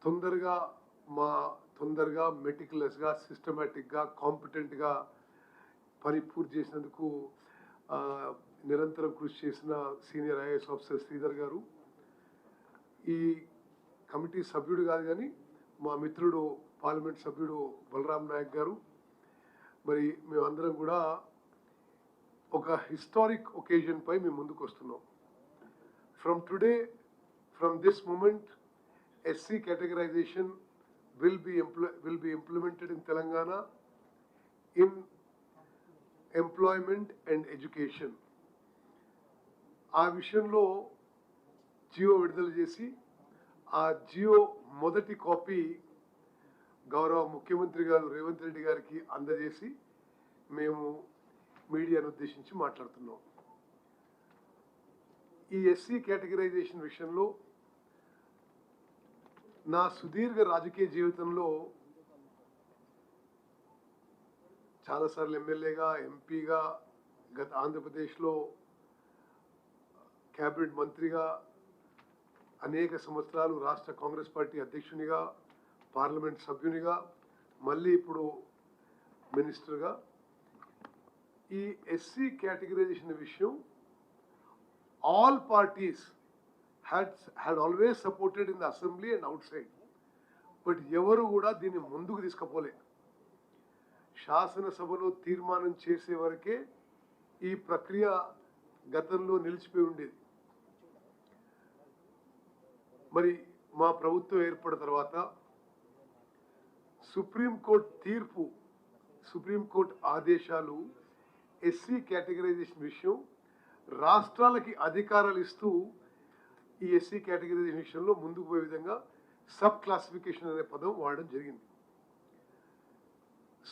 తొందరగా తొందరగా మెటిక్యులస్గా సిస్టమేటిక్గా కాంపిటెంట్గా పని పూర్తి చేసినందుకు నిరంతరం కృషి చేసిన సీనియర్ ఐఏఎస్ ఆఫీసర్ శ్రీధర్ గారు, ఈ కమిటీ సభ్యుడు కాదు కానీ మా మిత్రుడు పార్లమెంట్ సభ్యుడు బలరాం నాయక్ గారు, మరి మేమందరం కూడా ఒక హిస్టారిక్ ఒకేజన్ పై మేము ముందుకు వస్తున్నాం. From this moment, SC categorization will be implemented in Telangana in employment and education. ఆ విషయంలో జియో విడుదల చేసి ఆ జియో మొదటి కాపీ గౌరవ ముఖ్యమంత్రి గారు రేవంత్ రెడ్డి గారికి అందజేసి మేము మీడియాను ఉద్దేశించి మాట్లాడుతున్నాం. ఈ ఎస్సీ కేటగిరైజేషన్ విషయంలో నా సుదీర్ఘ రాజకీయ జీవితంలో చాలాసార్లు ఎమ్మెల్యేగా, ఎంపీగా, గత ఆంధ్రప్రదేశ్లో క్యాబినెట్ మంత్రిగా, అనేక సంవత్సరాలు రాష్ట్ర కాంగ్రెస్ పార్టీ అధ్యక్షునిగా, పార్లమెంట్ సభ్యునిగా, మళ్ళీ ఇప్పుడు మినిస్టర్గా ఈ ఎస్సీ కేటగిరైజేషన్ విషయం all parties had always supported in the assembly and outside, but ఎవరు కూడా దీన్ని ముందుకు తీసుకుపోలే. శాసనసభలో తీర్మానం చేసే వరకే ఈ ప్రక్రియ గతంలో నిలిచిపోయి ఉండేది. మరి మా ప్రభుత్వం ఏర్పడిన తర్వాత సుప్రీంకోర్టు ఆదేశాలు ఎస్సీ కేటగిరైజేషన్ విషయం రాష్ట్రాలకి అధికారాలు ఇస్తూ ఈ ఎస్సీ కేటగిరైజేషన్ విషయంలో ముందుకు పోయే విధంగా సబ్ క్లాసిఫికేషన్ అనే పదం వాడడం జరిగింది.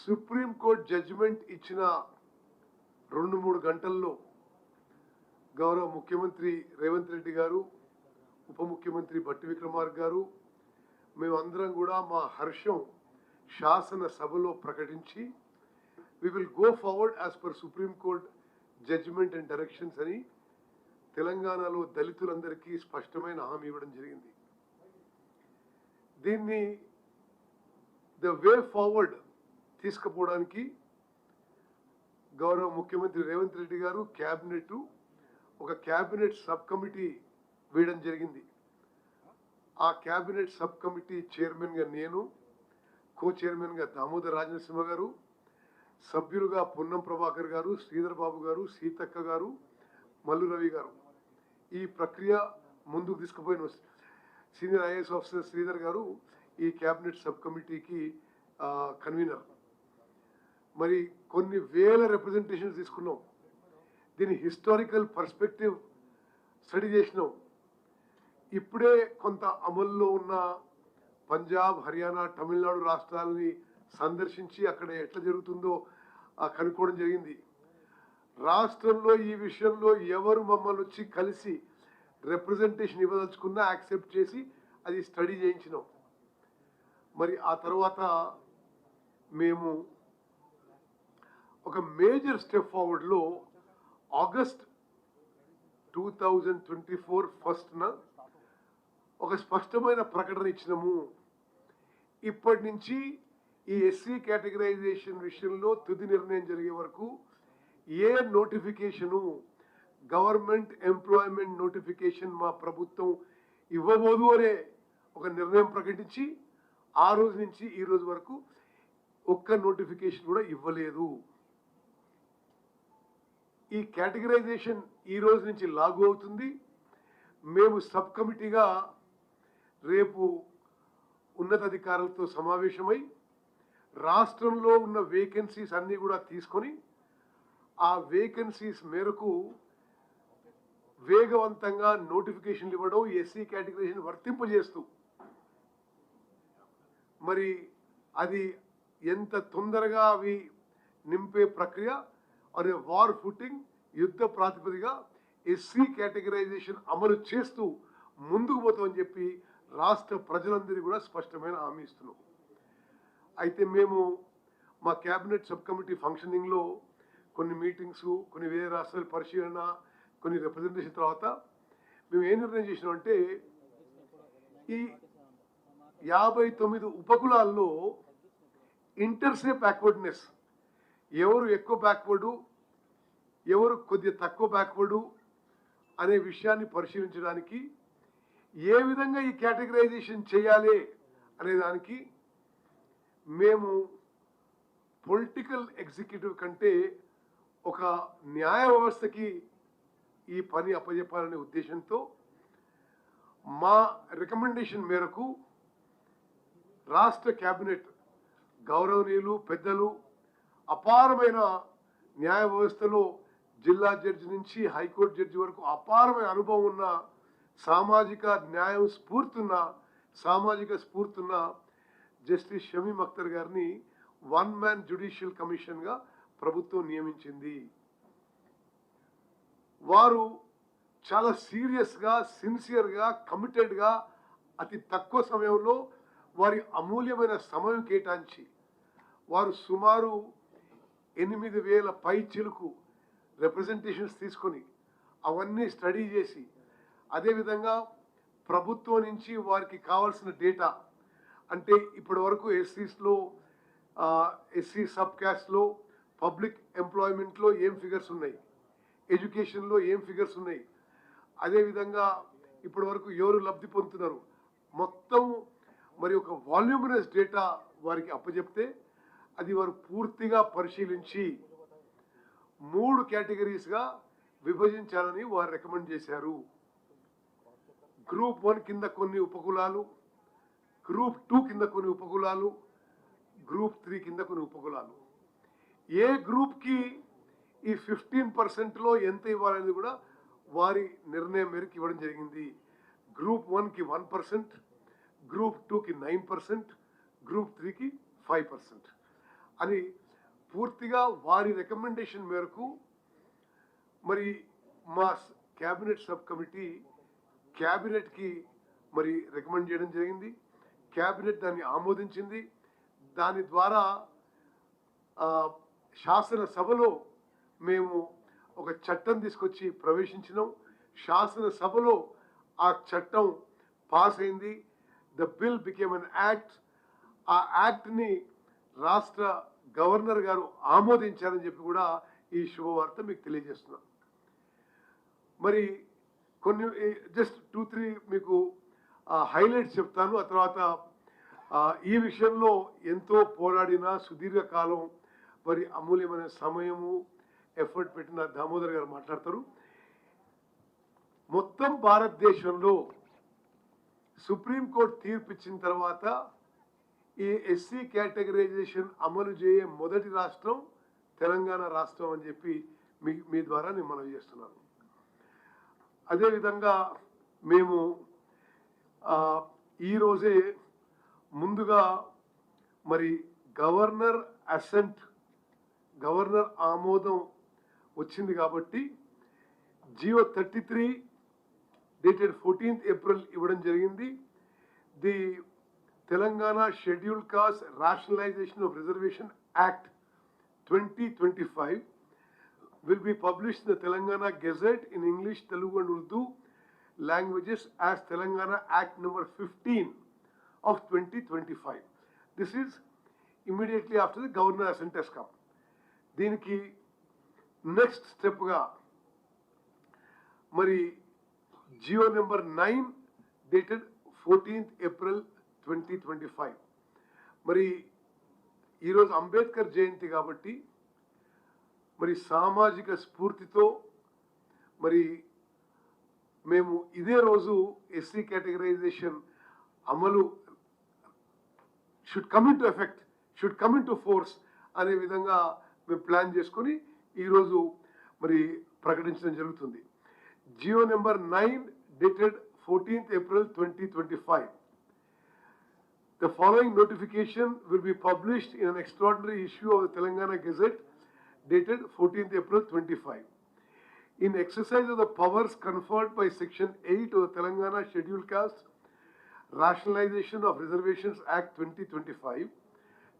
సుప్రీంకోర్టు జడ్జిమెంట్ ఇచ్చిన 2-3 గంటల్లో గౌరవ ముఖ్యమంత్రి రేవంత్ రెడ్డి గారు, ఉప ముఖ్యమంత్రి బట్టి విక్రమార్క గారు, మేమందరం కూడా మా హర్షం శాసనసభలో ప్రకటించి we will go forward as per Supreme Court judgement and directions అని తెలంగాణలో దళితులందరికీ స్పష్టమైన హామీ ఇవ్వడం జరిగింది. దీన్ని ద వే ఫార్వర్డ్ తీసుకుపోవడానికి గౌరవ ముఖ్యమంత్రి రేవంత్ రెడ్డి గారు ఒక క్యాబినెట్ సబ్ కమిటీ వేయడం జరిగింది. ఆ క్యాబినెట్ సబ్ కమిటీ చైర్మన్గా నేను, కో చైర్మన్గా దామోదర్ రాజనరసింహ గారు, సభ్యులుగా పొన్నం ప్రభాకర్ గారు, శ్రీధర్ బాబు గారు, సీతక్క గారు, మల్లు రవి గారు. ఈ ప్రక్రియ ముందుకు తీసుకుపోయిన సీనియర్ ఐఏఎస్ ఆఫీసర్ శ్రీధర్ గారు ఈ క్యాబినెట్ సబ్ కమిటీకి కన్వీనర్. మరి కొన్ని వేల రిప్రజెంటేషన్స్ తీసుకున్నాం. దీని హిస్టారికల్ పర్స్పెక్టివ్ స్టడీ చేసినాం. ఇప్పుడే కొంత అమల్లో ఉన్న పంజాబ్, హర్యానా, తమిళనాడు రాష్ట్రాలని సందర్శించి అక్కడ ఎట్లా జరుగుతుందో కనుక్కోవడం జరిగింది. రాష్ట్రంలో ఈ విషయంలో ఎవరు మమ్మల్ని వచ్చి కలిసి రిప్రజెంటేషన్ ఇవ్వదలుచుకున్నా యాక్సెప్ట్ చేసి అది స్టడీ చేయించినాం. మరి ఆ తర్వాత మేము ఒక మేజర్ స్టెప్ ఫార్వర్డ్లో ఆగస్ట్ 2024 ఫస్ట్న ఒక స్పష్టమైన ప్రకటన ఇచ్చినాము. ఇప్పటి నుంచి ఈ ఎస్సీ కేటగిరైజేషన్ విషయంలో తుది నిర్ణయం జరిగే వరకు ఏ నోటిఫికేషను, గవర్నమెంట్ ఎంప్లాయ్మెంట్ నోటిఫికేషన్ మా ప్రభుత్వం ఇవ్వబోదు అనే ఒక నిర్ణయం ప్రకటించి ఆ రోజు నుంచి ఈ రోజు వరకు ఒక్క నోటిఫికేషన్ కూడా ఇవ్వలేదు. ఈ కేటగిరైజేషన్ ఈ రోజు నుంచి లాగు అవుతుంది. మేము సబ్ కమిటీగా రేపు ఉన్నతాధికారులతో సమావేశమై రాష్ట్రంలో ఉన్న వేకెన్సీస్ అన్నీ కూడా తీసుకొని ఆ వేకెన్సీస్ మేరకు వేగవంతంగా నోటిఫికేషన్లు ఇవ్వడం, ఎస్సీ కేటగిరీని వర్తింపజేస్తూ మరి అది ఎంత తొందరగా అవి నింపే ప్రక్రియ అనే వార్ ఫుటింగ్ యుద్ధ ప్రాతిపదిగా ఎస్సీ కేటగిరైజేషన్ అమలు చేస్తూ ముందుకు పోతామని చెప్పి రాష్ట్ర ప్రజలందరికీ కూడా స్పష్టమైన హామీ ఇస్తున్నాం. అయితే మేము మా క్యాబినెట్ సబ్ కమిటీ ఫంక్షనింగ్లో కొన్ని మీటింగ్స్, కొన్ని వేరే రాష్ట్రాల పరిశీలన, కొన్ని రిప్రజెంటేషన్ తర్వాత మేము ఏం నిర్ణయం చేసినామంటే 59 ఉపకులాల్లో ఇంటర్సే బ్యాక్వర్డ్నెస్, ఎవరు ఎక్కువ బ్యాక్వర్డు, ఎవరు కొద్దిగా తక్కువ బ్యాక్వర్డు అనే విషయాన్ని పరిశీలించడానికి, ఏ విధంగా ఈ కేటగరైజేషన్ చేయాలి అనే దానికి మేము పొలిటికల్ ఎగ్జిక్యూటివ్ కంటే ఒక న్యాయ వ్యవస్థకి ఈ పని అప్పజెప్పాలనే ఉద్దేశంతో మా రికమెండేషన్ మేరకు రాష్ట్ర కేబినెట్ గౌరవనీయులు పెద్దలు, అపారమైన న్యాయ వ్యవస్థలో జిల్లా జడ్జి నుంచి హైకోర్టు జడ్జి వరకు అపారమైన అనుభవం ఉన్న, సామాజిక న్యాయం సామాజిక స్ఫూర్తున్న జస్టిస్ షమీమ్ అఖ్తర్ గారిని 1 మ్యాన్ జ్యుడిషియల్ కమిషన్గా ప్రభుత్వం నియమించింది. వారు చాలా సీరియస్గా, సిన్సియర్గా, కమిటెడ్గా అతి తక్కువ సమయంలో వారి అమూల్యమైన సమయం కేటాయించి వారు సుమారు 8,000 పై చిలుకు రిప్రజెంటేషన్స్ తీసుకొని అవన్నీ స్టడీ చేసి, అదేవిధంగా ప్రభుత్వం నుంచి వారికి కావాల్సిన డేటా, అంటే ఇప్పటి వరకు ఎస్సీస్లో, ఎస్సీ సబ్ క్యాస్ట్లో, పబ్లిక్ ఎంప్లాయ్మెంట్లో ఏం ఫిగర్స్ ఉన్నాయి, ఎడ్యుకేషన్లో ఏం ఫిగర్స్ ఉన్నాయి, అదేవిధంగా ఇప్పటి వరకు ఎవరు లబ్ధి పొందుతున్నారు, మొత్తం మరి ఒక వాల్యూమినస్ డేటా వారికి అప్పచెప్తే అది వారు పూర్తిగా పరిశీలించి 3 కేటగిరీస్గా విభజించాలని వారు రికమెండ్ చేశారు. గ్రూప్ 1 కింద కొన్ని ఉపకులాలు, గ్రూప్ 2 కింద కొన్ని ఉపకులాలు, గ్రూప్ 3 కింద కొన్ని ఉపకులాలు. ఏ గ్రూప్కి ఈ 15%లో ఎంత ఇవ్వాలనేది కూడా వారి నిర్ణయం మేరకు ఇవ్వడం జరిగింది. గ్రూప్ 1కి 1%, గ్రూప్ 2కి 9%, గ్రూప్ 3కి 5% అని పూర్తిగా వారి రికమెండేషన్ మేరకు మరి మా క్యాబినెట్ సబ్ కమిటీ క్యాబినెట్కి మరి రికమెండ్ చేయడం జరిగింది. క్యాబినెట్ దాన్ని ఆమోదించింది. దాని ద్వారా శాసనసభలో మేము ఒక చట్టం తీసుకొచ్చి ప్రవేశించినాం. శాసనసభలో ఆ చట్టం పాస్ అయింది. The bill became an act. ఆ యాక్ట్ని రాష్ట్ర గవర్నర్ గారు ఆమోదించారని చెప్పి కూడా ఈ శుభవార్త మీకు తెలియజేస్తున్నాం. మరి కొన్ని జస్ట్ 2-3 మీకు హైలైట్స్ చెప్తాను. ఆ తర్వాత ఈ విషయంలో ఎంతో పోరాడిన, సుదీర్ఘకాలం మరి అమూల్యమైన సమయము, ఎఫర్ట్ పెట్టిన దామోదర్ గారు మాట్లాడతారు. మొత్తం భారతదేశంలో సుప్రీంకోర్టు తీర్పు ఇచ్చిన తర్వాత ఈ ఎస్సీ కేటగరైజేషన్ అమలు చేయే మొదటి రాష్ట్రం తెలంగాణ రాష్ట్రం అని చెప్పి మీ ద్వారా నేను మనవి చేస్తున్నాను. అదేవిధంగా మేము ఈరోజే ముందుగా మరి గవర్నర్ ఆమోదం వచ్చింది కాబట్టి జియో 33 డేటెడ్ 14th ఏప్రిల్ ఇవ్వడం జరిగింది. The Telangana scheduled caste rationalisation of reservation act 2025 will be published in the Telangana Gazette in English, Telugu and Urdu languages as Telangana Act number 15 of 2025. This is immediately after the Governor assent has come. దీనికి next స్టెప్గా మరి Jio number 9 dated 14th April 2025. మరి ఈరోజు అంబేద్కర్ జయంతి కాబట్టి మరి సామాజిక స్ఫూర్తితో మరి మేము ఇదే రోజు ఎస్సీ కేటగరైజేషన్ అమలు should come in to force అనే విధంగా మేము ప్లాన్ చేసుకొని ఈరోజు మరి ప్రకటించడం జరుగుతుంది. GO number 9 dated 14th April 2025. The following notification will be published in an extraordinary issue of the Telangana Gazette dated 14th April 25. In exercise of the powers conferred by Section 8 of the Telangana Scheduled Caste Rationalization of Reservations Act 2025,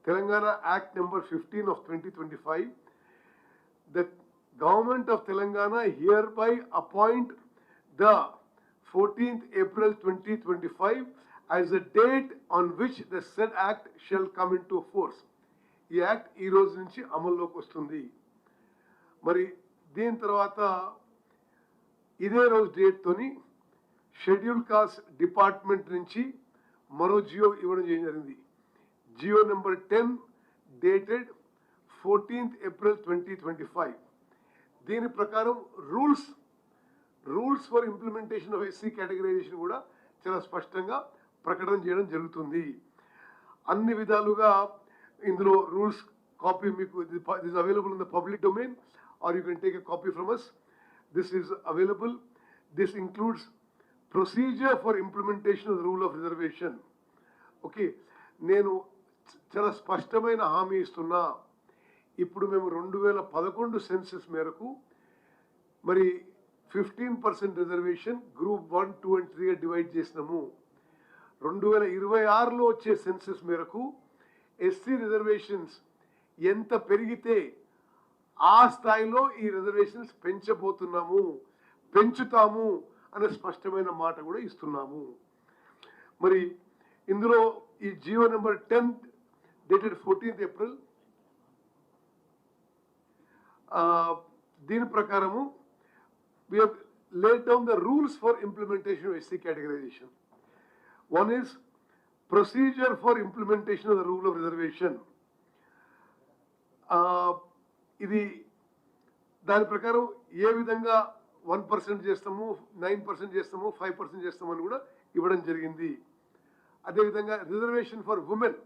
Telangana Act number 15 of 2025, the Government of Telangana hereby appoint the 14th April 2025 as the date on which the said act shall come into force. ఈ act ఈ రోజు నుంచి అమల్లోకి వస్తుంది. మరి దీని తర్వాత ఇదే రోజు డేట్తోని షెడ్యూల్ కాస్ట్ డిపార్ట్మెంట్ నుంచి మరో జియో ఇవ్వడం జరిగింది. GO number 10 dated 14th April 2025. దీని ప్రకారం rules for implementation of SC categorisation కూడా చాలా స్పష్టంగా ప్రకటన చేయడం జరుగుతుంది. అన్ని విధాలుగా ఇందులో రూల్స్ కాపీ మీకు is available in the public domain, or you can take a copy from us. This is available. This includes procedure for implementation of the rule of reservation. Okay, నేను చాలా స్పష్టమైన హామీ ఇస్తున్నా. ఇప్పుడు మేము 2011 సెన్సస్ మేరకు మరి 15% రిజర్వేషన్ గ్రూప్ 1, 2 and 3 డివైడ్ చేసినాము. 2026లో వచ్చే సెన్సస్ మేరకు ఎస్సీ రిజర్వేషన్స్ ఎంత పెరిగితే ఆ స్థాయిలో ఈ రిజర్వేషన్స్ పెంచుతాము అనే స్పష్టమైన మాట కూడా ఇస్తున్నాము. మరి ఇందులో ఈ Jio number 10 dated 14th April దీని ప్రకారము we have laid down the rules for implementation of SC categorization. One is procedure for implementation of the rule of reservation. ఇది దాని ప్రకారం ఏ విధంగా 1% చేస్తాము, 9% చేస్తాము, 5% చేస్తాము అని కూడా ఇవ్వడం జరిగింది. అదేవిధంగా రిజర్వేషన్ ఫర్ ఉమెన్,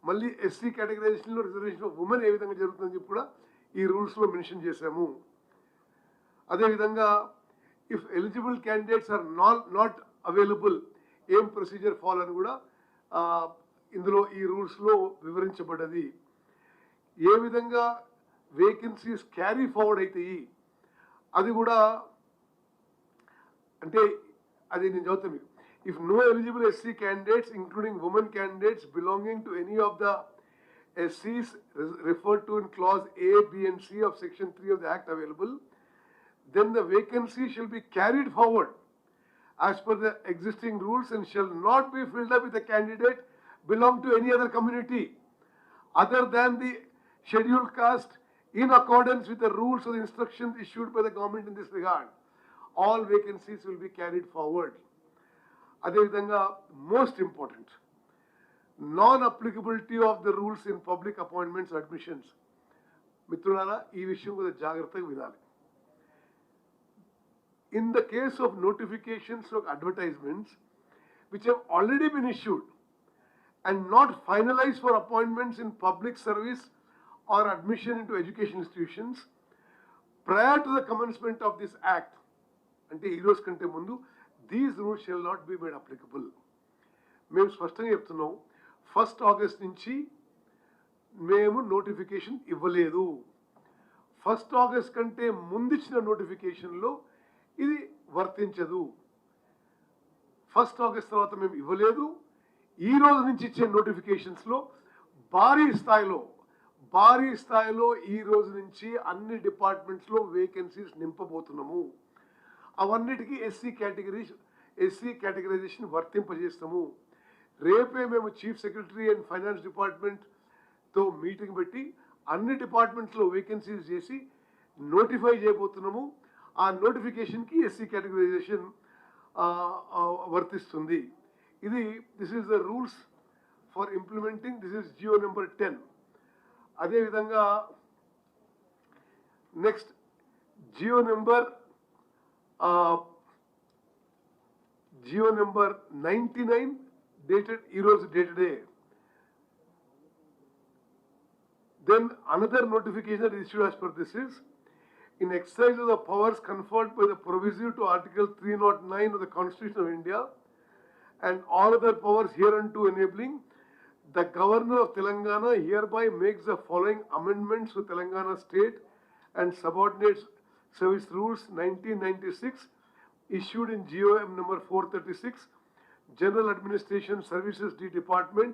మళ్ళీ ఎస్సీ కేటగరైజేషన్లో రిజర్వేషన్ ఫర్ ఉమెన్ ఏ విధంగా జరుగుతుందని చెప్పి కూడా ఈ రూల్స్లో మెన్షన్ చేశాము. అదేవిధంగా if eligible candidates are not available ఏం ప్రొసీజర్ ఫాలో అని కూడా ఇందులో ఈ రూల్స్లో వివరించబడ్డది. ఏ విధంగా వేకెన్సీస్ క్యారీ ఫార్వర్డ్ అవుతాయి అది కూడా, అంటే అది నేను చదువుతాను మీకు. If no eligible SC candidates including women candidates belonging to any of the SCs referred to in clause A, B and C of section 3 of the act available, then the vacancy shall be carried forward as per the existing rules and shall not be filled up with a candidate belong to any other community other than the scheduled caste in accordance with the rules or the instructions issued by the government in this regard. All vacancies will be carried forward. Adevidhanga most important, non-applicability of the rules in public appointments admissions. మిత్రులారా, ఈ విషయం కూడా జాగ్రత్తగా వినాలి. In the case of notifications of advertisements which have already been issued and not finalized for appointments in public service or admission into education institutions prior to the commencement of this act, ante ee roju kante mundu, these rules shall not be made applicable. మేము స్పష్టంగా చెప్తున్నాం, 1st August నుంచి మేము notification ఇవ్వలేదు. 1st August కంటే ముందిచ్చిన నోటిఫికేషన్లో ఇది వర్తించదు. 1st August తర్వాత మేము ఇవ్వలేదు. ఈ రోజు నుంచి ఇచ్చే నోటిఫికేషన్స్లో భారీ స్థాయిలో ఈ రోజు నుంచి అన్ని డిపార్ట్మెంట్స్లో వేకెన్సీస్ నింపబోతున్నాము. అవన్నిటికీ ఎస్సీ కేటగరైజేషన్ వర్తింపజేస్తాము. రేపే మేము చీఫ్ సెక్రటరీ అండ్ ఫైనాన్స్ డిపార్ట్మెంట్తో మీటింగ్ పెట్టి అన్ని డిపార్ట్మెంట్స్లో వేకెన్సీస్ చేసి నోటిఫై చేయబోతున్నాము. ఆ నోటిఫికేషన్కి ఎస్సీ కేటగరైజేషన్ వర్తిస్తుంది. This is the rules for implementing. This is GO number 10. అదేవిధంగా next GO number 99 dated Eros dated A. Then another notification issued as per this is, in exercise of the powers conferred by the proviso to Article 309 of the Constitution of India and all other powers hereunto enabling, the Governor of Telangana hereby makes the following amendments to Telangana State and Subordinate Service Rules 1996 issued in GOM number 436, General Administration Services D Department,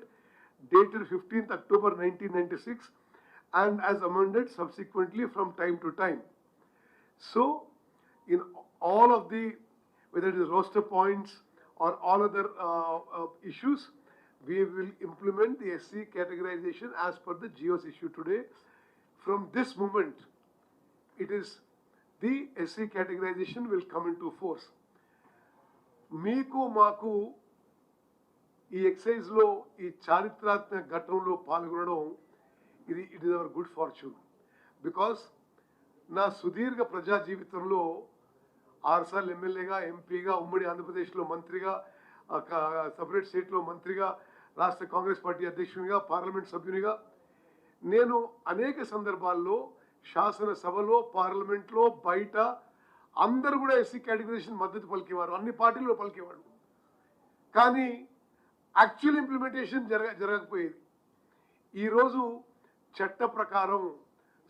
dated 15th October 1996, and as amended subsequently from time to time. So, in all of the, whether it is roster points or all other issues, we will implement the SC categorization as per the GOs issue today. From this moment, it is the SC categorization will come into force. మీకు మాకు ఈ ఎక్సైజ్లో ఈ చారిత్రాత్మక ఘట్టంలో పాల్గొనడం ఇది it is our good fortune. Because నా సుదీర్ఘ ప్రజా జీవితంలో 6 సార్లు ఎమ్మెల్యేగా, ఎంపీగా, ఉమ్మడి ఆంధ్రప్రదేశ్లో మంత్రిగా, సపరేట్ స్టేట్లో మంత్రిగా, రాష్ట్ర కాంగ్రెస్ పార్టీ అధ్యక్షునిగా, పార్లమెంట్ సభ్యునిగా నేను అనేక సందర్భాల్లో శాసనసభలో, పార్లమెంట్లో, బయట అందరూ కూడా ఎస్సీ కేటగిరైజేషన్ మద్దతు పలికేవారు, అన్ని పార్టీల్లో పలికేవాడు. కానీ యాక్చువల్ ఇంప్లిమెంటేషన్ జరగకపోయేది. ఈరోజు చట్ట ప్రకారం,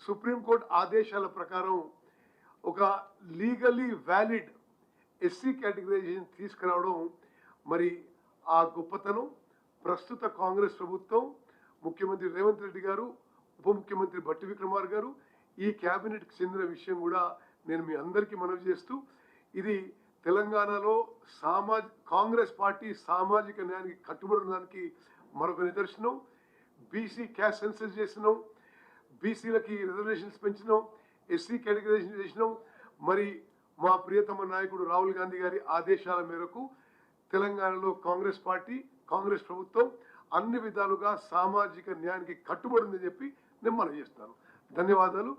సుప్రీంకోర్టు ఆదేశాల ప్రకారం ఒక లీగల్లీ వ్యాలిడ్ ఎస్సీ కేటగిరైజేషన్ తీసుకురావడం, మరి ఆ గొప్పతనం ప్రస్తుత కాంగ్రెస్ ప్రభుత్వం, ముఖ్యమంత్రి రేవంత్ రెడ్డి గారు, ఉప ముఖ్యమంత్రి బట్టి విక్రమార్ గారు, ఈ క్యాబినెట్కి చెందిన విషయం కూడా నేను మీ అందరికీ మనవి చేస్తూ, ఇది తెలంగాణలో కాంగ్రెస్ పార్టీ సామాజిక న్యాయానికి కట్టుబడడానికి మరొక నిదర్శనం. బీసీ క్యాస్ట్ సెన్సస్ చేసినాం, బీసీలకి రిజర్వేషన్స్ పెంచినాం, ఎస్సీ కేటగిరైజేషన్ చేసినాం. మరి మా ప్రియతమ నాయకుడు రాహుల్ గాంధీ గారి ఆదేశాల మేరకు తెలంగాణలో కాంగ్రెస్ పార్టీ, కాంగ్రెస్ ప్రభుత్వం అన్ని విధాలుగా సామాజిక న్యాయానికి కట్టుబడిందని చెప్పి నేను మనవి చేస్తున్నాను. ధన్యవాదాలు.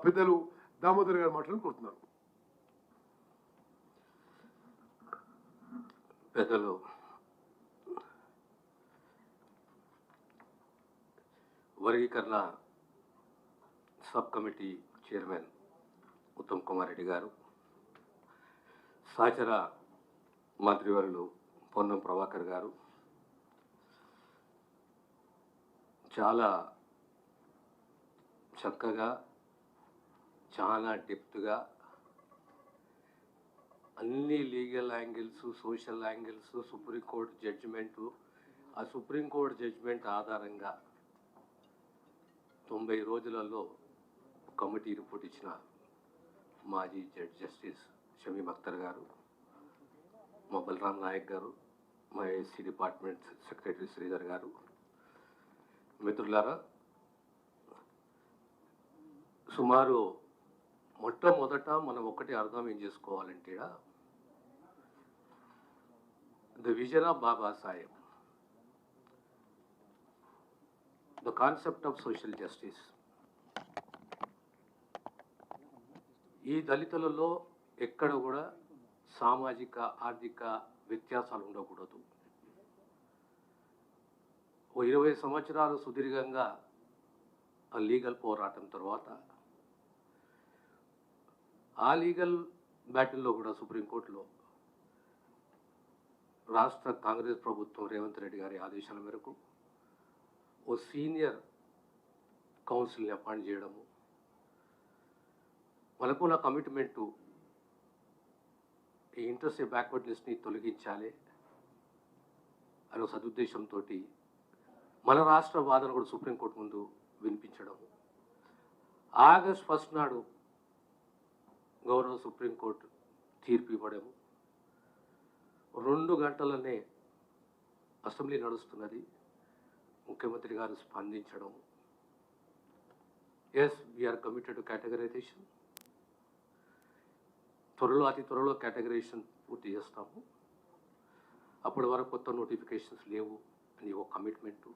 పెద్దలు దామోదర్ గారు మాట్లాడుతూ కోరుతున్నాను. పెద్దలు వర్గీకరణ sub committee chairman Uttam Kumar Reddy గారు, సహచర మంత్రివర్యులు పొన్నం ప్రభాకర్ గారు, చాలా చక్కగా, చాలా డెప్త్గా అన్ని legal angles, social angles, supreme court judgement, ఆ సుప్రీంకోర్టు జడ్జిమెంట్ ఆధారంగా 90 రోజులలో కమిటీ రిపోర్ట్ ఇచ్చిన మాజీ జస్టిస్ షమీమ్ అఖ్తర్ గారు, మా బలరాం నాయక్ గారు, మా ఎస్సీ డిపార్ట్మెంట్ సెక్రటరీ శ్రీధర్ గారు, మిత్రులారా, సుమారు మొట్టమొదట మనం ఒకటి అర్థం ఏం చేసుకోవాలంటే, the vision of Baba Saheb, the concept of social justice. ఈ దళితులలో ఎక్కడ కూడా సామాజిక, ఆర్థిక వ్యత్యాసాలు ఉండకూడదు. ఓ 20 సంవత్సరాలు సుదీర్ఘంగా ఆ లీగల్ పోరాటం తర్వాత ఆ లీగల్ బ్యాటిల్లో కూడా సుప్రీంకోర్టులో రాష్ట్ర కాంగ్రెస్ ప్రభుత్వం రేవంత్ రెడ్డి గారి ఆదేశాల మేరకు ఓ సీనియర్ కౌన్సిల్ని అపాయింట్ చేయడము, మనకున్న కమిట్మెంటు ఈ ఇంట్రెస్ట్ బ్యాక్వర్డ్నెస్ని తొలగించాలి అనే సదుద్దేశంతో మన రాష్ట్ర వాదన కూడా సుప్రీంకోర్టు ముందు వినిపించడము. ఆగస్ట్ 1 నాడు గౌరవ సుప్రీంకోర్టు తీర్పు ఇవ్వడము, 2 గంటలనే అసెంబ్లీ నడుస్తున్నది, ముఖ్యమంత్రి గారు స్పందించడము, yes we are committed to categorisation, అతి త్వరలో కేటగరైజేషన్ పూర్తి చేస్తాము, అప్పటి వరకు కొత్త నోటిఫికేషన్స్ లేవు అని ఒక కమిట్మెంటు.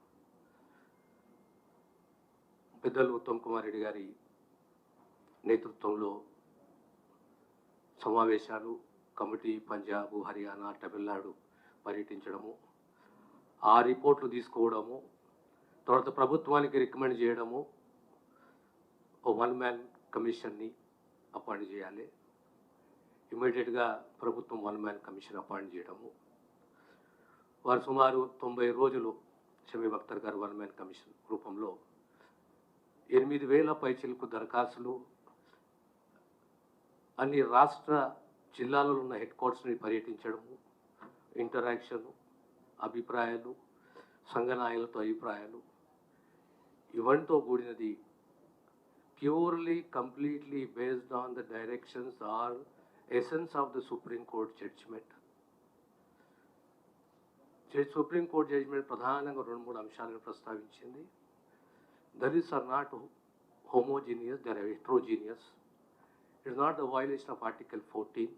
పెద్దలు ఉత్తమ్ కుమార్ రెడ్డి గారి నేతృత్వంలో సమావేశాలు, కమిటీ పంజాబ్, హర్యానా, తమిళనాడు పర్యటించడము, ఆ రిపోర్ట్లు తీసుకోవడము, తర్వాత ప్రభుత్వానికి రికమెండ్ చేయడము, ఓ 1 మ్యాన్ కమిషన్ని అపాయింట్ చేయాలి, ఇమీడియట్గా ప్రభుత్వం 1 మ్యాన్ కమిషన్ అపాయింట్ చేయడము. వారు సుమారు 90 రోజులు షమీమ్ అఖ్తర్ గారు 1 మ్యాన్ కమిషన్ రూపంలో 8,000 పైచిలకు దరఖాస్తులు, అన్ని రాష్ట్ర జిల్లాలలో ఉన్న హెడ్ క్వార్టర్స్ని పర్యటించడము, ఇంటరాక్షను, అభిప్రాయాలు, సంఘ నాయకులతో అభిప్రాయాలు, ఇవంటితో కూడినది purely completely based on the directions or essence of the supreme court judgement. Supreme court judgement ప్రధానంగా 2-3 అంశాలను ప్రస్తావించింది. Dalits are not homogeneous, they are heterogeneous. It is not the violation of Article 14.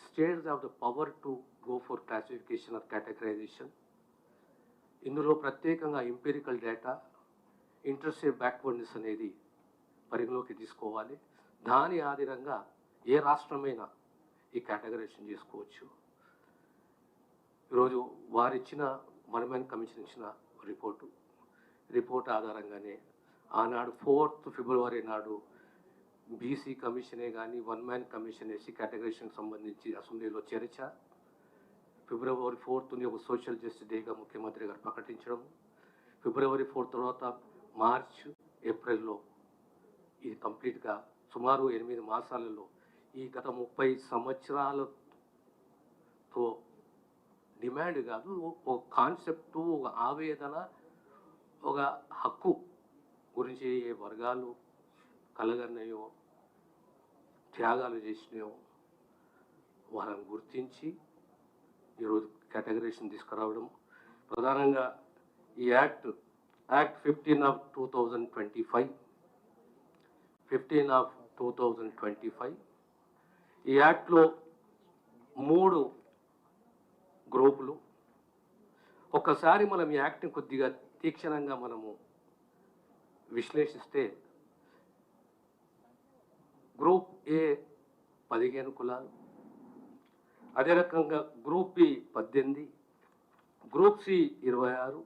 States have the power to go for classification or categorization. ఇందులో ప్రత్యేకంగా empirical data, interstate backwardness అనేది పరిగణలోకి తీసుకోవాలి. దాని ఆధారంగా ఏ రాష్ట్రమైనా ఈ కేటగరైజేషన్ చేసుకోవచ్చు. ఈరోజు వారిచ్చిన మన్మోహన్ కమిషన్ ఇచ్చిన రిపోర్ట్ ఆధారంగానే ఆనాడు 4th ఫిబ్రవరి నాడు బీసీ కమిషనే కానీ 1 మ్యాన్ కమిషన్ ఎస్సీ కేటగరైజేషన్కి సంబంధించి అసెంబ్లీలో చర్చ, ఫిబ్రవరి 4th ఒక సోషల్ జస్టిస్ డేగా ముఖ్యమంత్రి గారు ప్రకటించడం, ఫిబ్రవరి 4 తర్వాత మార్చ్ ఏప్రిల్లో ఇది కంప్లీట్గా సుమారు 8 మాసాలలో ఈ గత 30 సంవత్సరాలతో డిమాండ్ కాదు, ఒక కాన్సెప్టు, ఒక ఆవేదన, ఒక హక్కు గురించి ఏ వర్గాలు కలగన్నాయో, త్యాగాలు చేసినాయో వాళ్ళని గుర్తించి ఈరోజు కేటగరైజేషన్ తీసుకురావడం. ప్రధానంగా ఈ యాక్ట్ 15 of 2025 ఈ యాక్ట్లో 3 గ్రూపులు. ఒక్కసారి మనం ఈ యాక్ట్ని కొద్దిగా తీక్షణంగా మనము విశ్లేషిస్తే గ్రూప్ ఏ 15 కులాలు, అదే రకంగా గ్రూప్ బి 18, గ్రూప్ సి 26.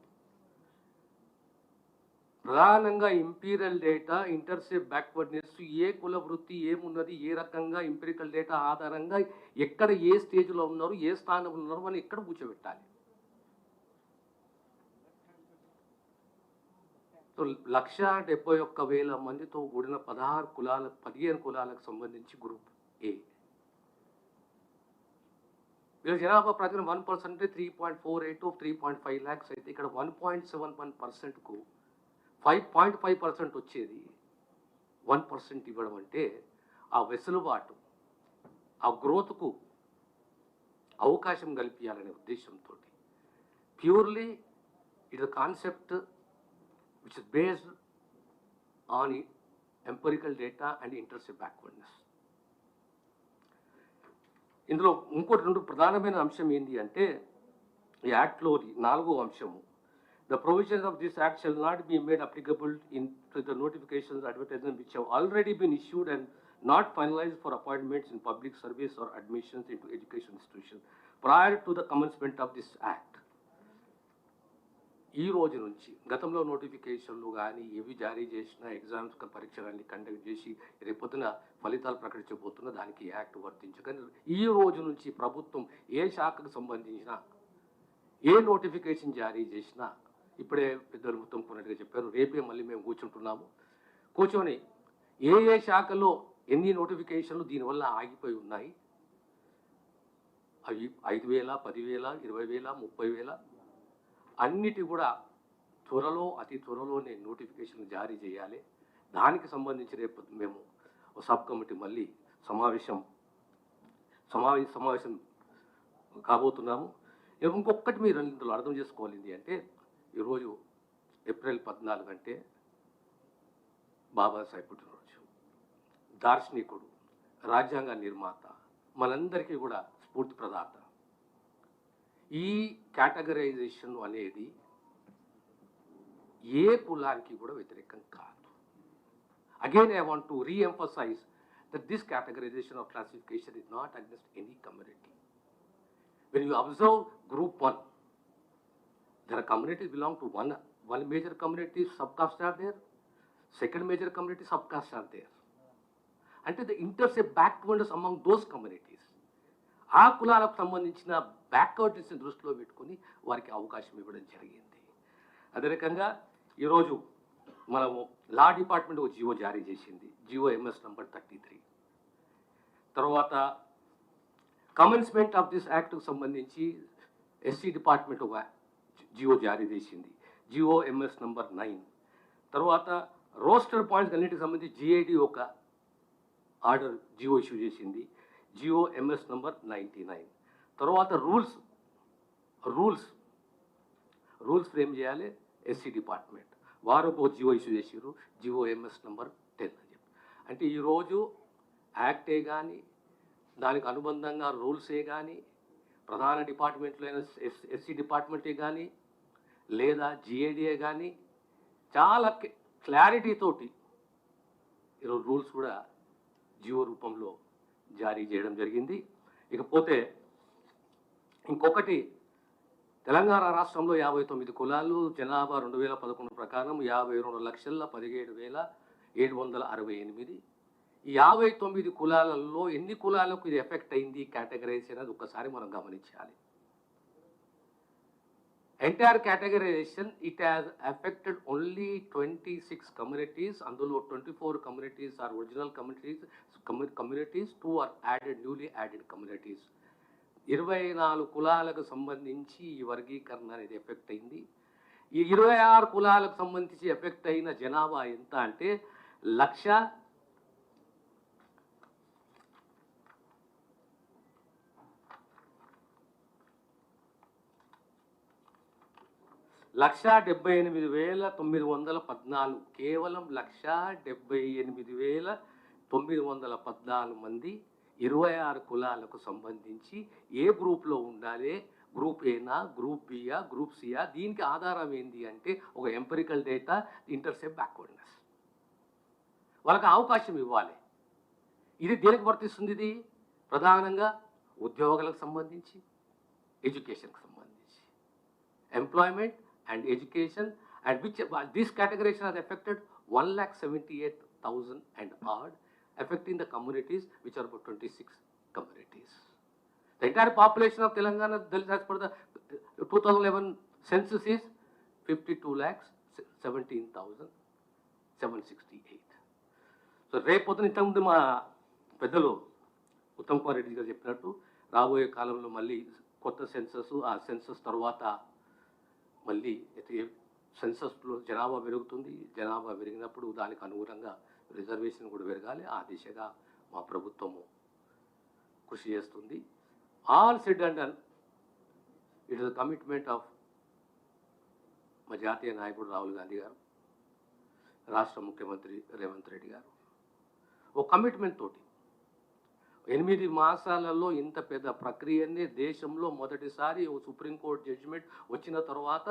ప్రధానంగా ఇంపీరియల్ డేటా, ఇంటర్సెప్ట్ బ్యాక్వర్డ్నెస్, ఏ కుల వృత్తి ఏమున్నది, ఏ రకంగా ఇంపీరియల్ డేటా ఆధారంగా ఎక్కడ ఏ స్టేజ్లో ఉన్నారు, ఏ స్థానంలో ఉన్నారు అని ఎక్కడ కూర్చోబెట్టాలి. 1,71,000 మందితో కూడిన 15 కులాలకు సంబంధించి గ్రూప్ ఏ. వీళ్ళ జనాభా ప్రకారం 1% అంటే 3.48 to 3.5 lakhs అయితే ఇక్కడ 1.71%కు 5.5% వచ్చేది 1% ఇవ్వడం అంటే ఆ వెసులుబాటు, ఆ గ్రోత్కు అవకాశం కల్పించాలనే ఉద్దేశంతో purely it the concept which is based on empirical data and intercept backwardness. ఇందులో ఇంకోటి 2 ప్రధానమైన అంశం ఏంటి అంటే ఈ యాక్ట్లో 4వ అంశము, the provisions of this act shall not be made applicable in to the notifications advertisement which have already been issued and not finalised for appointments in public service or admissions in to education institution prior to the commencement of this act. ఈ రోజు నుంచి గతంలో నోటిఫికేషన్లు కానీ ఏవి జారీ చేసిన exams పరీక్షలన్నీ conduct చేసి రేపొద్దున ఫలితాలు ప్రకటించబోతున్న దానికి యాక్ట్ వర్తించు. కానీ ఈ రోజు నుంచి ప్రభుత్వం ఏ శాఖకు సంబంధించిన ఏ నోటిఫికేషన్ జారీ చేసినా, ఇప్పుడే పెద్దలు మొత్తం కొన్నట్టుగా చెప్పారు, రేపే మళ్ళీ మేము కూర్చొని ఏ శాఖలో ఎన్ని నోటిఫికేషన్లు దీనివల్ల ఆగిపోయి ఉన్నాయి, అవి 5,000, 10,000, 20,000, 30,000 అన్నిటి కూడా అతి త్వరలోనే నోటిఫికేషన్ జారీ చేయాలి. దానికి సంబంధించి రేపు మేము సబ్ కమిటీ మళ్ళీ సమావేశం కాబోతున్నాము. ఇంకొకటి మీరు ఇందులో అర్థం చేసుకోవాలింది అంటే ఈరోజు ఏప్రిల్ 14 అంటే బాబాసాహెబ్ పుట్టినరోజు, దార్శనికుడు, రాజ్యాంగ నిర్మాత, మనందరికీ కూడా స్ఫూర్తి ప్రదాత. ఈ కేటగరైజేషన్ అనేది ఏ కులానికి కూడా వ్యతిరేకం కాదు. Again I want to reemphasise that this categorization or classification is not against any community. When you observe group 1, there are communities belong to one major community, subcaste are there, second major community, subcaste are there. Ante the intercept backwardness among those communities. ఆ కులాలకు సంబంధించిన బ్యాక్వర్డ్నెస్ని దృష్టిలో పెట్టుకుని వారికి అవకాశం ఇవ్వడం జరిగింది. అదే రకంగా ఈరోజు మనము లా డిపార్ట్మెంట్ ఒక జియో జారీ చేసింది, జియో ఎంఎస్ నంబర్ 33. తర్వాత కమెన్స్మెంట్ ఆఫ్ దిస్ యాక్ట్కు సంబంధించి ఎస్సీ డిపార్ట్మెంట్ ఒక జియో జారీ చేసింది, జియో ఎంఎస్ నంబర్ 9. తర్వాత రోస్టర్ పాయింట్స్ అన్నిటికి సంబంధించి జిఐడి ఒక ఆర్డర్ జియో ఇష్యూ చేసింది, జియో ఎంఎస్ నంబర్ 99. తర్వాత రూల్స్ ఫ్రేమ్ చేయాలి ఎస్సీ డిపార్ట్మెంట్. వారు ఒక జియో ఇష్యూ చేసారు, జియో ఎంఎస్ నెంబర్ 10 అని చెప్పి. అంటే ఈరోజు యాక్టే కానీ దానికి అనుబంధంగా రూల్సే కానీ ప్రధాన డిపార్ట్మెంట్లో అయిన ఎస్సీ డిపార్ట్మెంటే కానీ లేదా జిఏడిఏ కానీ చాలా క్లారిటీతోటి ఈరోజు రూల్స్ కూడా జియో రూపంలో జారీ చేయడం జరిగింది. ఇకపోతే ఇంకొకటి, తెలంగాణ రాష్ట్రంలో 59 కులాలు, జనాభా 2011 ప్రకారం 52,17,768. ఈ 59 కులాలలో ఎన్ని కులాలకు ఇది ఎఫెక్ట్ అయింది కేటగరైజ్ అనేది ఒక్కసారి మనం గమనించాలి. Entire categorisation it has effected only 26 communities. అందులో 24 communities are original communities, 2 are newly added communities. 24 కులాలకు సంబంధించి ఈ వర్గీకరణ అనేది ఎఫెక్ట్ అయింది. ఈ 26 కులాలకు సంబంధించి ఎఫెక్ట్ అయిన జనాభా ఎంత అంటే 1,78,914. కేవలం 1,78,914 మంది 26 కులాలకు సంబంధించి ఏ గ్రూప్లో ఉండాలి, గ్రూప్ ఏనా, గ్రూప్ బియా, గ్రూప్ సియా, దీనికి ఆధారం ఏంటి అంటే ఒక ఎంపెరికల్ డేటా, ఇంటర్సెప్ట్ బ్యాక్వర్డ్నెస్. వాళ్ళకి అవకాశం ఇవ్వాలి. ఇది దేనికి వర్తిస్తుంది? ఇది ప్రధానంగా ఉద్యోగాలకు సంబంధించి, ఎడ్యుకేషన్కి సంబంధించి, employment and education, and which this categorization has affected 1,78,000 and odd, affecting the communities which are about 26 communities. The entire population of Telangana as per the 2011 census is 52,17,768. So రేపొద్దున ఇంతకుముందు మా పెద్దలు ఉత్తమ్ కుమార్ రెడ్డి గారు చెప్పినట్టు రాబోయే కాలంలో మళ్ళీ కొత్త సెన్సస్, ఆ సెన్సస్ తర్వాత మళ్ళీ సెన్సస్లో జనాభా పెరుగుతుంది. జనాభా పెరిగినప్పుడు దానికి అనుగుణంగా రిజర్వేషన్ కూడా పెరగాలి. ఆ దిశగా మా ప్రభుత్వము కృషి చేస్తుంది. All said and done, it is the commitment of మా జాతీయ నాయకుడు రాహుల్ గాంధీ గారు, రాష్ట్ర ముఖ్యమంత్రి రేవంత్ రెడ్డి గారు ఒక కమిట్మెంట్ తోటి 8 మాసాలలో ఇంత పెద్ద ప్రక్రియనే దేశంలో మొదటిసారి సుప్రీంకోర్టు జడ్జిమెంట్ వచ్చిన తర్వాత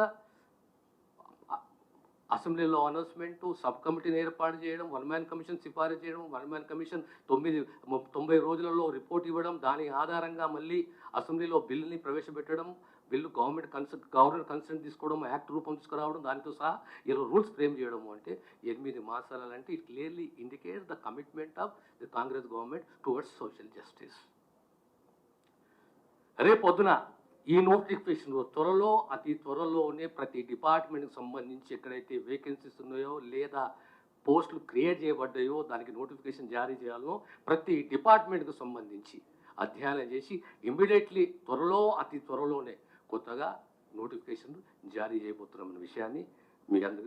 అసెంబ్లీలో అనౌన్స్మెంట్, సబ్ కమిటీని ఏర్పాటు చేయడం, 1 మ్యాన్ కమిషన్ సిఫారసు చేయడం, 1 మ్యాన్ కమిషన్ 90 రోజులలో రిపోర్ట్ ఇవ్వడం, దాని ఆధారంగా మళ్ళీ అసెంబ్లీలో బిల్లుని ప్రవేశపెట్టడం, బిల్లు గవర్నర్ కన్సెంట్ తీసుకోవడం, యాక్ట్ రూపం తీసుకురావడం, దానితో సహా ఇలా రూల్స్ ఫ్రేమ్ చేయడం అంటే 8 మాసాలంటే it clearly indicates the commitment of the Congress government towards social justice. రేపొద్దున ఈ నోటిఫికేషన్ త్వరలో, అతి త్వరలోనే ప్రతి డిపార్ట్మెంట్కి సంబంధించి ఎక్కడైతే వేకెన్సీస్ ఉన్నాయో లేదా పోస్టులు క్రియేట్ చేయబడ్డాయో దానికి నోటిఫికేషన్ జారీ చేయాలనో ప్రతి డిపార్ట్మెంట్కి సంబంధించి అధ్యయనం చేసి ఇమ్మీడియట్లీ అతి త్వరలోనే కొత్తగా నోటిఫికేషన్ జారీ చేయబోతున్నామన్న విషయాన్ని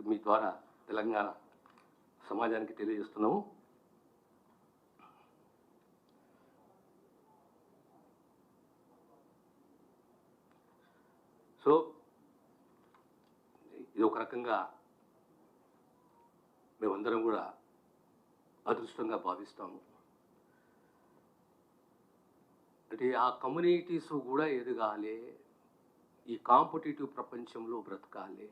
మీ ద్వారా తెలంగాణ సమాజానికి తెలియజేస్తున్నాము. సో ఇది ఒక రకంగా మేమందరం కూడా అదృష్టంగా భావిస్తాము. అంటే ఆ కమ్యూనిటీస్ కూడా ఎదగాలి, ఈ కాంపిటేటివ్ ప్రపంచంలో బ్రతకాలి.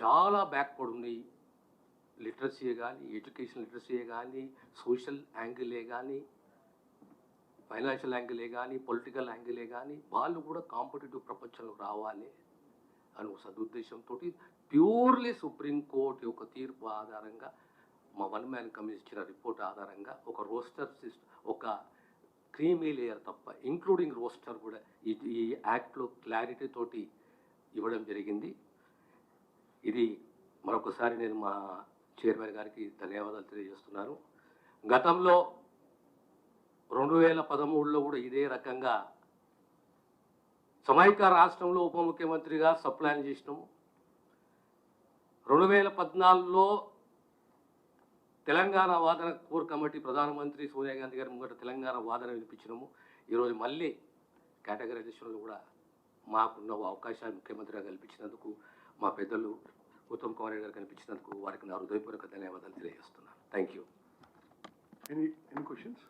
చాలా బ్యాక్వర్డ్ ఉన్నాయి. లిటరసీయే కానీ, ఎడ్యుకేషన్ లిటరసీయే కానీ, సోషల్ యాంగిలే కానీ, ఫైనాన్షియల్ యాంగిలే కానీ, పొలిటికల్ యాంగిలే కానీ వాళ్ళు కూడా కాంపిటేటివ్ ప్రపంచంలో రావాలి అని ఒక సదుద్దేశంతో ప్యూర్లీ సుప్రీంకోర్టు యొక్క తీర్పు ఆధారంగా మా 1 మ్యాన్ కమిషన్ ఇచ్చిన రిపోర్ట్ ఆధారంగా ఒక రోస్టర్ ఒక క్రీమీ లేయర్ తప్ప ఇంక్లూడింగ్ రోస్టర్ కూడా ఈ యాక్ట్లో క్లారిటీ తోటి ఇవ్వడం జరిగింది. ఇది మరొకసారి నేను మా చైర్మన్ గారికి ధన్యవాదాలు తెలియజేస్తున్నాను. గతంలో 2013లో కూడా ఇదే రకంగా సమైక్య రాష్ట్రంలో ఉప ముఖ్యమంత్రిగా సప్లాన్ చేసినాము. 2014లో తెలంగాణ వాదన కోర్ కమిటీ ప్రధానమంత్రి సోనియా గాంధీ గారి ముంగట తెలంగాణ వాదన వినిపించినాము. ఈరోజు మళ్ళీ కేటగరైజేషన్లో కూడా మాకున్న అవకాశాలు ముఖ్యమంత్రిగా కల్పించినందుకు మా పెద్దలు ఉత్తమ్ కుమార్ రెడ్డి గారు కల్పించినందుకు వారికి నా హృదయపూర్వక ధన్యవాదాలు తెలియజేస్తున్నాను. Thank you. Any questions?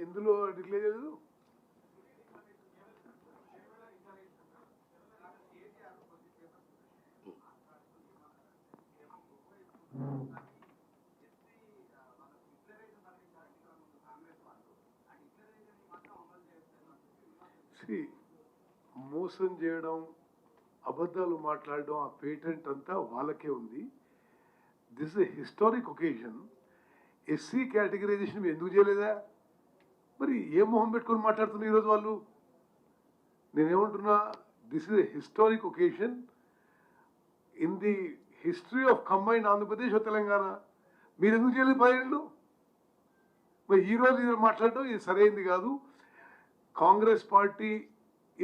ఎందులో డిక్లేర్ చేయలేదు? మోసం చేయడం, అబద్ధాలు మాట్లాడడం, ఆ పేటెంట్ అంతా వాళ్ళకే ఉంది. This is a historic occasion. SC categorisation ఎందుకు చేయలేదా? మరి ఏ మొహం పెట్టుకొని మాట్లాడుతున్నారు ఈరోజు వాళ్ళు? నేనేమంటున్నా, this is a historic occasion in the history of combined Andhra Pradesh Telangana. మీరు ఎందుకు చేయలేదు 10 ఏళ్ళు? మరి ఈరోజు ఇది మాట్లాడడం ఇది సరైనది కాదు. Congress party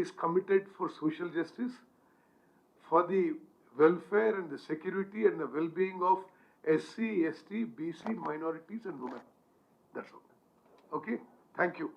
is committed for social justice, for the welfare and the security and the well-being of SC, ST, BC, minorities and women. That's all. Okay? Thank you.